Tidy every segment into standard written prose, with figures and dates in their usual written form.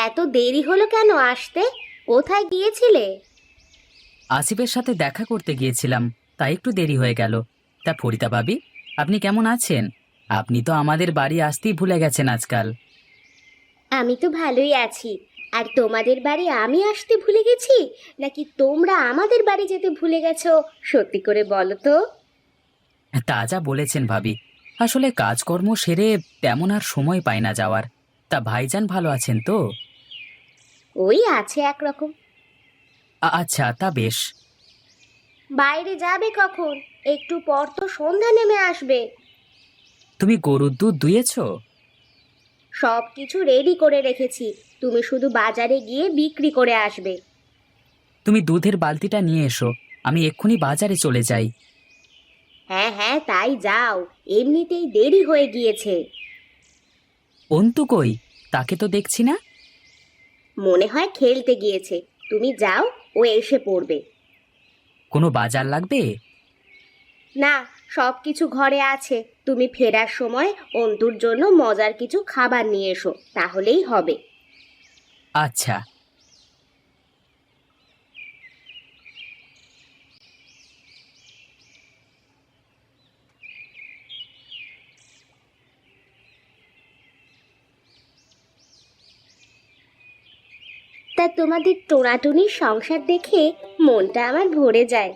এত দেরি হলো কেন আসতে? কোথায় গিয়েছিলে? আসিফের সাথে দেখা করতে গিয়েছিলাম, তাই একটু দেরি হয়ে গেল। তা ফরিদা ভাবি, আপনি কেমন আছেন? আপনি তো আমাদের বাড়ি আসতেই ভুলে গেছেন আজকাল। আমি তো ভালোই আছি। আর তোমাদের বাড়ি আমি আসতে ভুলে গেছি, নাকি তোমরা আমাদের বাড়ি যেতে ভুলে গেছো? সত্যি করে বলো তো। তা যা বলেছেন ভাবি, আসলে কাজকর্ম সেরে তেমন আর সময় পাই না যাওয়ার। তা ভাইজান ভালো আছেন তো? ওই আছে একরকম। আচ্ছা, তা বেশ। বাইরে যাবে কখন? একটু পর তো সন্ধ্যা নেমে আসবে। তুমি গরুর দুধ দুয়েছো? সব কিছু রেডি করে রেখেছি, তুমি শুধু বাজারে গিয়ে বিক্রি করে আসবে। তুমি দুধের বালতিটা নিয়ে এসো, আমি এক্ষুনি বাজারে চলে যাই। হ্যাঁ হ্যাঁ, তাই যাও, এমনিতেই দেরি হয়ে গিয়েছে। অন্তু কই? তাকে তো দেখছি না। মনে হয় খেলতে গিয়েছে। তুমি যাও, ও এসে পড়বে। কোনো বাজার লাগবে? না, সব কিছু ঘরে আছে। তুমি ফেরার সময় অন্তুর জন্য মজার কিছু খাবার নিয়ে এসো, তাহলেই হবে। আচ্ছা। তা তোমাদের টোনাটুনির সংসার দেখে মনটা আমার ভরে যায়।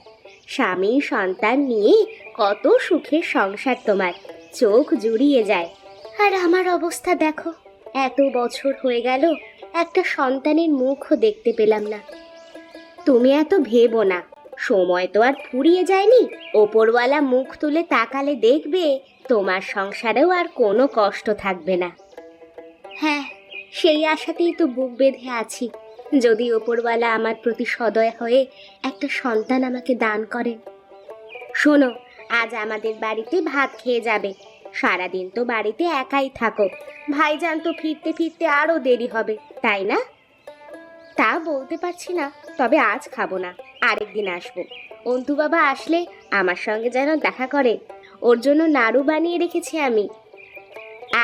স্বামী সন্তান নিয়ে কত সুখের সংসার তোমার, চোখ জুড়িয়ে যায়। আর আমার অবস্থা দেখো, এত বছর হয়ে গেল, একটা সন্তানের মুখও দেখতে পেলাম না। তুমি এত ভেবো না, সময় তো আর ফুরিয়ে যায়নি। ওপরওয়ালা মুখ তুলে তাকালে দেখবে তোমার সংসারেও আর কোনো কষ্ট থাকবে না। হ্যাঁ, সেই আশাতেই তো বুক বেঁধে আছি। যদি ওপরওয়ালা আমার প্রতি সদয় হয়ে একটা সন্তান আমাকে দান করেন। শোনো, আজ আমাদের বাড়িতে ভাত খেয়ে যাবে। সারাদিন তো বাড়িতে একাই থাকো, ভাইজান তো ফিরতে ফিরতে আরো দেরি হবে, তাই না? তা বলতে পারছি না, তবে আজ খাবো না, আরেকদিন আসবো। অন্তু বাবা আসলে আমার সঙ্গে যেন দেখা করে, ওর জন্য নাড়ু বানিয়ে রেখেছি আমি।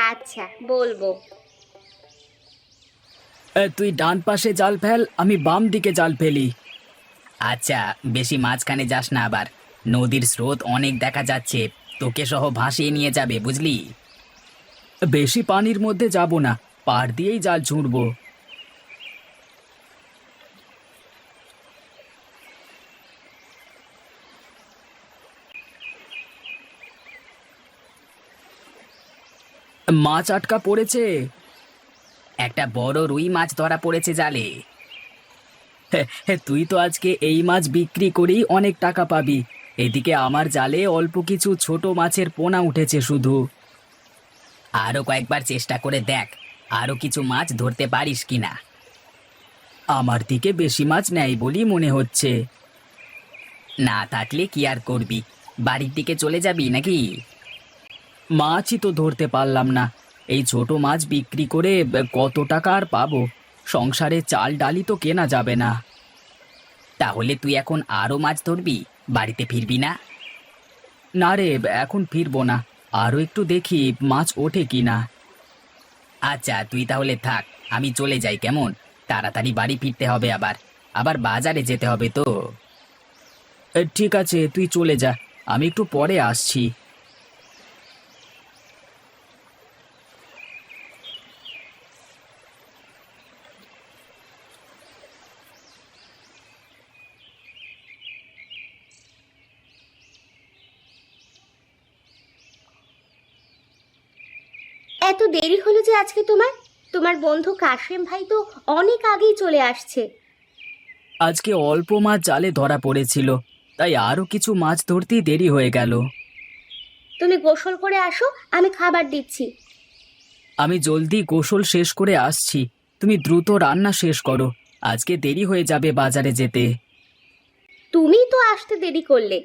আচ্ছা, বলবো। তুই ডান পাশে জাল ফেল, আমি বাম দিকে জাল ফেলি। আচ্ছা, বেশি মাঝখানে যাস না আবার। নদীর স্রোত অনেক দেখা যাচ্ছে, তোকে সহ ভাসিয়ে নিয়ে যাবে, বুঝলি? বেশি পানির মধ্যে যাব না, পাড় দিয়েই জাল ছুঁড়বো। মাছ আটকা পড়েছে। একটা বড় রুই মাছ ধরা পড়েছে জালে। তুই তো আজকে এই মাছ বিক্রি করেই অনেক টাকা পাবি। এদিকে আমার জালে অল্প কিছু ছোট মাছের পোনা উঠেছে শুধু। আরো কয়েকবার চেষ্টা করে দেখ, আরো কিছু মাছ ধরতে পারিস কিনা। আমার দিকে বেশি মাছ নেই বলি মনে হচ্ছে। না থাকলে কি আর করবি, বাড়ির দিকে চলে যাবি নাকি? মাছই তো ধরতে পারলাম না। এই ছোট মাছ বিক্রি করে কত টাকা আর পাবো? সংসারে চাল ডালই তো কেনা যাবে না। তাহলে তুই এখন আরো মাছ ধরবি, বাড়িতে ফিরবি না? না রে, এখন ফিরবো না, আরো একটু দেখি মাছ ওঠে কিনা। আচ্ছা, তুই তাহলে থাক, আমি চলে যাই কেমন? তাড়াতাড়ি বাড়ি ফিরতে হবে, আবার আবার বাজারে যেতে হবে তো। ঠিক আছে, তুই চলে যা, আমি একটু পরে আসছি। এত দেরি হলো যে আজকে তোমার? তোমার বন্ধু কাশেম ভাই তো অনেক আগেই চলে আসছে। আজকে অল্প মাছ জালে ধরা পড়েছিল, তাই আরো কিছু মাছ ধরতেই দেরি হয়ে গেল। তুমি গোসল করে আসো, আমি খাবার দিচ্ছি। আমি জলদি গোসল শেষ করে আসছি, তুমি দ্রুত রান্না শেষ করো, আজকে দেরি হয়ে যাবে বাজারে যেতে। তুমিই তো আসতে দেরি করলে।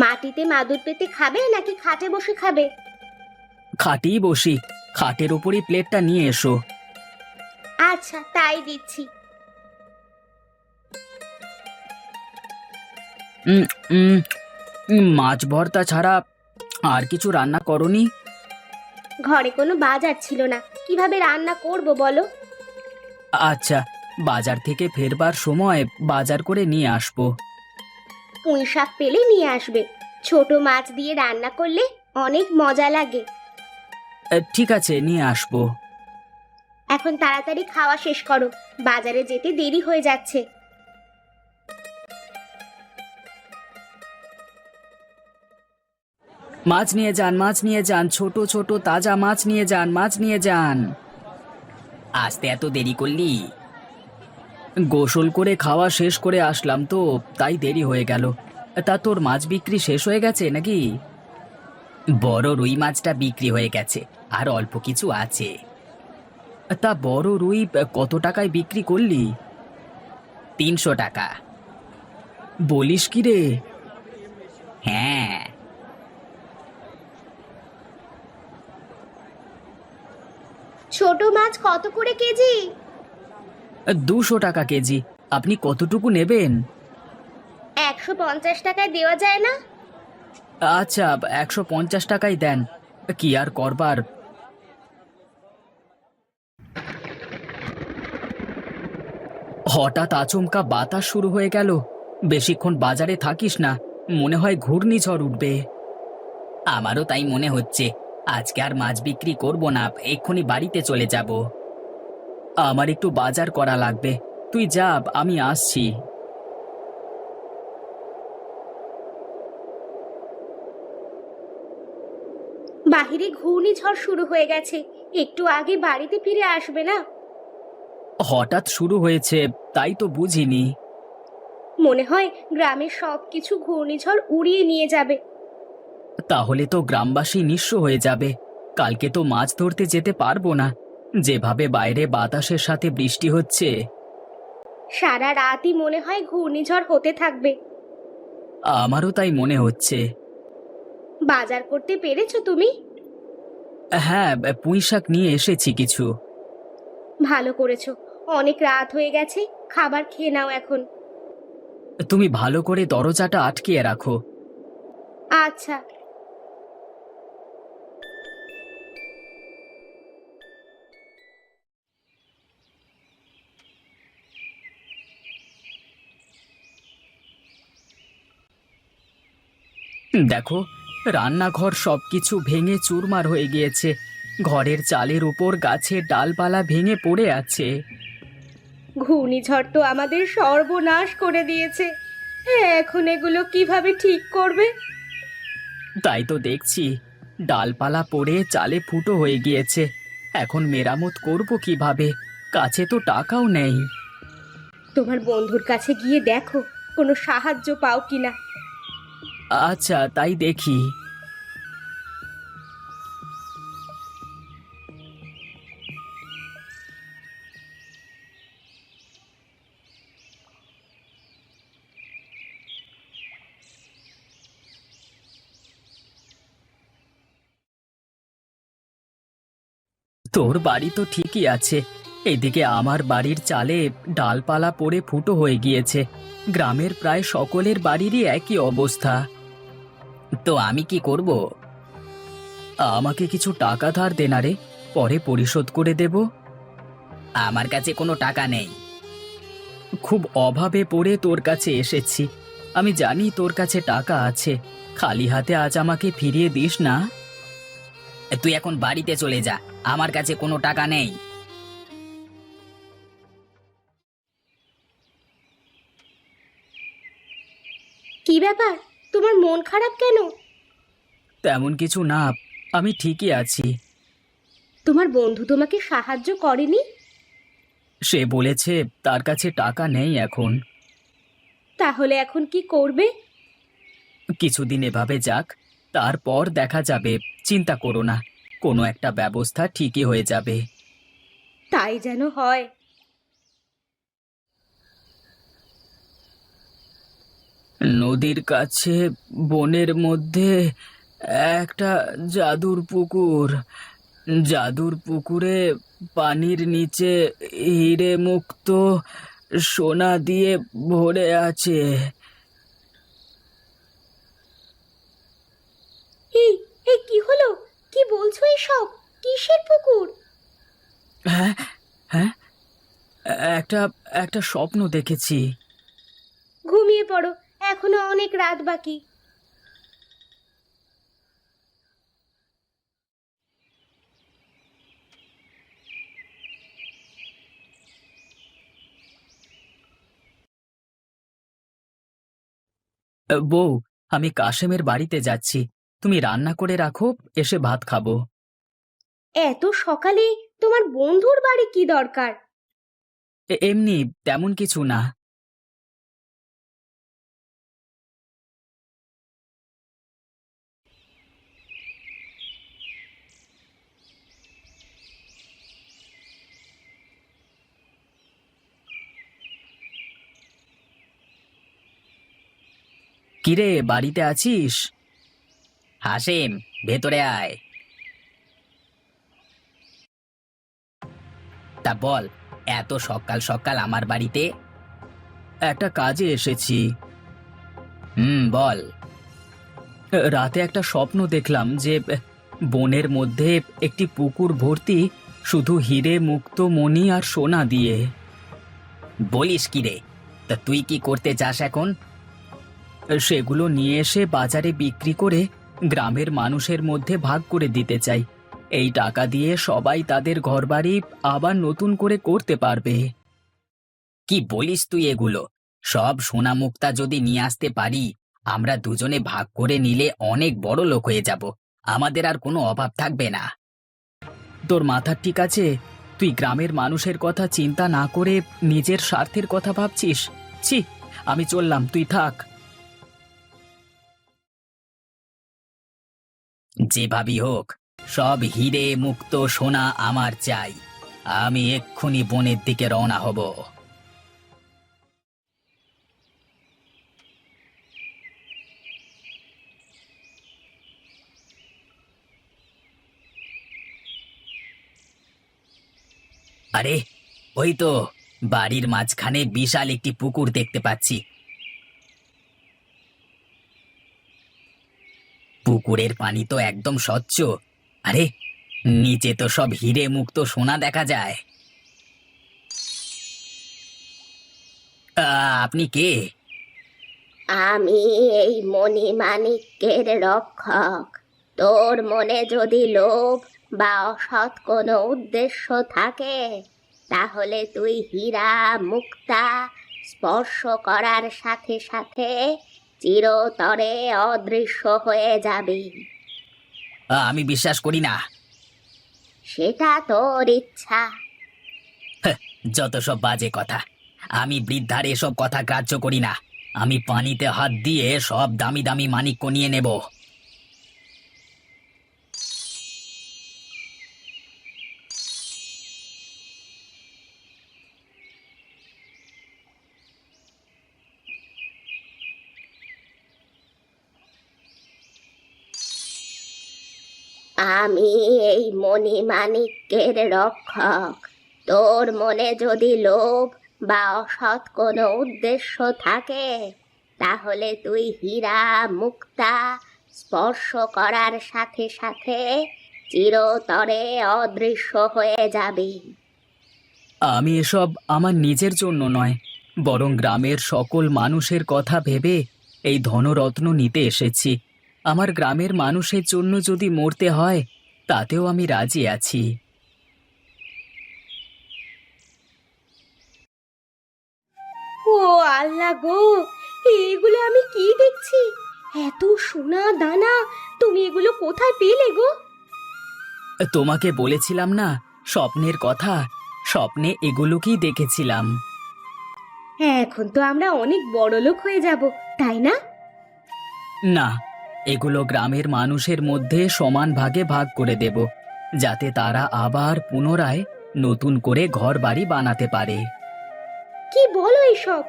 মাটিতে মাদুর পেতে খাবে নাকি খাটে বসে খাবে? খাটেই বসি, খাটের ওপরই প্লেটটা নিয়ে এসো। আচ্ছা, তাই দিচ্ছি। উম, উম, মাছ ভর্তা ছাড়া আর কিছু রান্না করনি? ঘরে কোনো বাজার ছিল না, কিভাবে রান্না করব বলো? আচ্ছা, বাজার থেকে ফেরবার সময় বাজার করে নিয়ে আসবো। পুঁই শাক পেলে নিয়ে আসবে, ছোট মাছ দিয়ে রান্না করলে অনেক মজা লাগে। ঠিক আছে, নিয়ে আসবো। এখন তাড়াতাড়ি খাওয়া শেষ করো, বাজারে যেতে দেরি হয়ে যাচ্ছে। মাছ নিয়ে যান, মাছ নিয়ে যান, ছোট ছোট তাজা মাছ নিয়ে যান, মাছ নিয়ে যান। আসতে এত দেরি করলি? গোসল করে খাওয়া শেষ করে আসলাম তো, তাই দেরি হয়ে গেল। তা তোর মাছ বিক্রি শেষ হয়ে গেছে নাকি? বড় রুই মাছটা বিক্রি হয়ে গেছে, আর অল্প কিছু আছে। তা বড় রুই কত টাকায় বিক্রি করলি? 300 টাকা। বলিস কি রে? হ্যাঁ। ছোট মাছ কত করে কেজি? 200 টাকা কেজি। আপনি কতটুকু নেবেন? 150 টাকায় দেওয়া যায় না? আচ্ছা, 150 টাকাই দেন। কি আর করবার। হঠাৎ আচমকা বাতাস শুরু হয়ে গেল। বেশিক্ষণ বাজারে থাকিস না, মনে হয় ঘূর্ণিঝড় উঠবে। আমারও তাই মনে হচ্ছে। আজকে আর মাছ বিক্রি করব না, এক্ষুনি বাড়িতে চলে যাব। আমার একটু বাজার করা লাগবে, তুই যা, আমি আসছি। বাহিরে ঘূর্ণিঝড় শুরু হয়ে গেছে, একটু আগে বাড়িতে ফিরে আসবে না? হঠাৎ শুরু হয়েছে, তাই তো বুঝিনি। মনে হয় গ্রামের সবকিছু ঘূর্ণিঝড় উড়িয়ে নিয়ে যাবে। তাহলে তো গ্রামবাসী নিঃস্ব হয়ে যাবে। কালকে তো মাছ ধরতে যেতে পারবো না, যেভাবে বাইরে বাতাসের সাথে বৃষ্টি হচ্ছে। সারা রাতই মনে হয় ঘূর্ণিঝড় হতে থাকবে। আমারও তাই মনে হচ্ছে। বাজার করতে পেরেছো তুমি? হ্যাঁ, পুঁই শাক নিয়ে এসেছি কিছু। ভালো করেছো, অনেক রাত হয়ে গেছে, খাবার খেয়ে নাও এখন। তুমি ভালো করে দরজাটা আটকিয়ে রাখো। আচ্ছা। দেখো, রান্নাঘর সবকিছু ভেঙে চুরমার হয়ে গিয়েছে। ঘরের চালের উপর গাছের ডালপালা ভেঙে পড়ে আছে। ঘূর্ণিঝড় তো আমাদের সর্বনাশ করে দিয়েছে, এখন এগুলো কিভাবে ঠিক করবে? তাই তো দেখছি, ডালপালা পড়ে চালে ফুটো হয়ে গিয়েছে। এখন মেরামত করব কিভাবে? কাছে তো টাকাও নেই। তোমার বন্ধুর কাছে গিয়ে দেখো কোনো সাহায্য পাও কিনা। আচ্ছা, তাই দেখি। তোর বাড়ি তো ঠিকই আছে, এদিকে আমার বাড়ির চালে ডালপালা পড়ে ফুটো হয়ে গিয়েছে। গ্রামের প্রায় সকলের বাড়িরই একই অবস্থা। তো আমি কি করব? আমাকে কিছু টাকা ধার দে না রে, পরে পরিশোধ করে দেব। আমার কাছে কোনো টাকা নেই। খুব অভাবে পড়ে তোর কাছে এসেছি, আমি জানি তোর কাছে টাকা আছে। খালি হাতে আজ আমাকে ফিরিয়ে দিস না। তুই এখন বাড়িতে চলে যা, আমার কাছে কোনো টাকা নেই। কি ব্যাপার, তোমার মন খারাপ কেন? তেমন কিছু না, আমি ঠিকই আছি। তোমার বন্ধু তোমাকে সাহায্য করেনি? সে বলেছে তার কাছে টাকা নেই এখন। তাহলে এখন কি করবে? কিছুদিন এভাবে যাক, তারপর দেখা যাবে। চিন্তা করো না, কোনো একটা ব্যবস্থা ঠিকই হয়ে যাবে। তাই যেন হয়। নদীর কাছে বনের মধ্যে একটা জাদুর পুকুর। জাদুর পুকুরে পানির নিচে হিরে মুক্ত সোনা দিয়ে ভরে আছে। এই কি হলো? কি বলছো এসব? কিসের পুকুর? হ্যাঁ, হ্যাঁ, একটা একটা স্বপ্ন দেখেছি। ঘুমিয়ে পড়ো, এখনো অনেক রাত বাকি। বউ, আমি কাশেমের বাড়িতে যাচ্ছি। তুমি রান্না করে রাখো, এসে ভাত খাবো। এত সকালে তোমার বন্ধুর বাড়ি কি দরকার? এমনি, তেমন কিছু না। কিরে, বাড়িতে আছিস? হাসিম, ভেতরে আয়। তা বল, এত সকাল সকাল আমার বাড়িতে? একটা কাজে এসেছি। বল। রাতে একটা স্বপ্ন দেখলাম যে বনের মধ্যে একটি পুকুর ভর্তি শুধু হিরে, মুক্তো, মণি আর সোনা দিয়ে। বলিস কি রে? তা তুই কি করতে চাস এখন? সেগুলো নিয়ে এসে বাজারে বিক্রি করে গ্রামের মানুষের মধ্যে ভাগ করে দিতে চাই। এই টাকা দিয়ে সবাই তাদের ঘরবাড়ি আবার নতুন করে করতে পারবে। কি বলিস তুই এগুলো? সব সোনা মুক্তা যদি নিয়ে আসতে পারি, আমরা দুজনে ভাগ করে নিলে অনেক বড় লোক হয়ে যাব। আমাদের আর কোনো অভাব থাকবে না। তোর মাথা ঠিক আছে? তুই গ্রামের মানুষের কথা চিন্তা না করে নিজের স্বার্থের কথা ভাবছিস? ছি, আমি চললাম, তুই থাক। যেভাবেই হোক, সব হিরে, মুক্ত, সোনা আমার চাই। আমি এক্ষুনি বনের দিকে রওনা হব। আরে, ওই তো বাড়ির মাঝখানে বিশাল একটি পুকুর দেখতে পাচ্ছি। পুকুরের পানি তো একদম স্বচ্ছ। আরে, নিচে তো সব হিরে, মুক্ত, সোনা দেখা যায়। আপনি কে? আমি এই মণিমাণিক্যের রক্ষক। তোর মনে যদি লোভ বা অসৎ কোনো উদ্দেশ্য থাকে, তাহলে তুই হীরা মুক্তা স্পর্শ করার সাথে সাথে চিরতরে অদৃশ্য হয়ে যাবি। আমি বিশ্বাস করি না। সেটা তোর ইচ্ছা। হ্যাঁ, যত সব বাজে কথা। আমি বৃদ্ধার এসব কথা গ্রাহ্য করি না। আমি পানিতে হাত দিয়ে সব দামি দামি মানিক্য নিয়ে নেব। আমি এই মণিমাণিক্যের রক্ষক। তোর মনে যদি লোভ বা অসৎ কোনো উদ্দেশ্য থাকে, তাহলে তুই হীরা মুক্তা স্পর্শ করার সাথে সাথে চিরতরে অদৃশ্য হয়ে যাবি। আমি এসব আমার নিজের জন্য নয়, বরং গ্রামের সকল মানুষের কথা ভেবে এই ধনরত্ন নিতে এসেছি। আমার গ্রামের মানুষের জন্য যদি মরতে হয়, তাতেও আমি রাজি আছি। ও আল্লাহ গো, এগুলো আমি কি দেখছি? এত সোনা দানা তুমি এগুলো কোথায় পেলে গো? তোমাকে বলেছিলাম না স্বপ্নের কথা। স্বপ্নে এগুলোকেই দেখেছিলাম। এখন তো আমরা অনেক বড় লোক হয়ে যাব, তাই না? না, এগুলো গ্রামের মানুষের মধ্যে সমান ভাগে ভাগ করে দেব, যাতে তারা আবার পুনরায় নতুন করে ঘর বাড়ি বানাতে পারে। কি বলো এসব?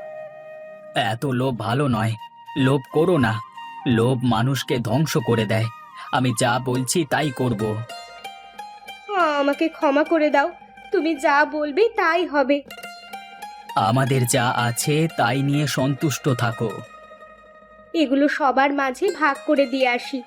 এত লোভ ভালো নয়। লোভ করো না। লোভ মানুষকে ধ্বংস করে দেয়। আমি যা বলছি তাই করব। আমাকে ক্ষমা করে দাও, তুমি যা বলবে তাই হবে। আমাদের যা আছে তাই নিয়ে সন্তুষ্ট থাকো। এগুলো সবার মাঝে ভাগ করে দিয়ে আসি।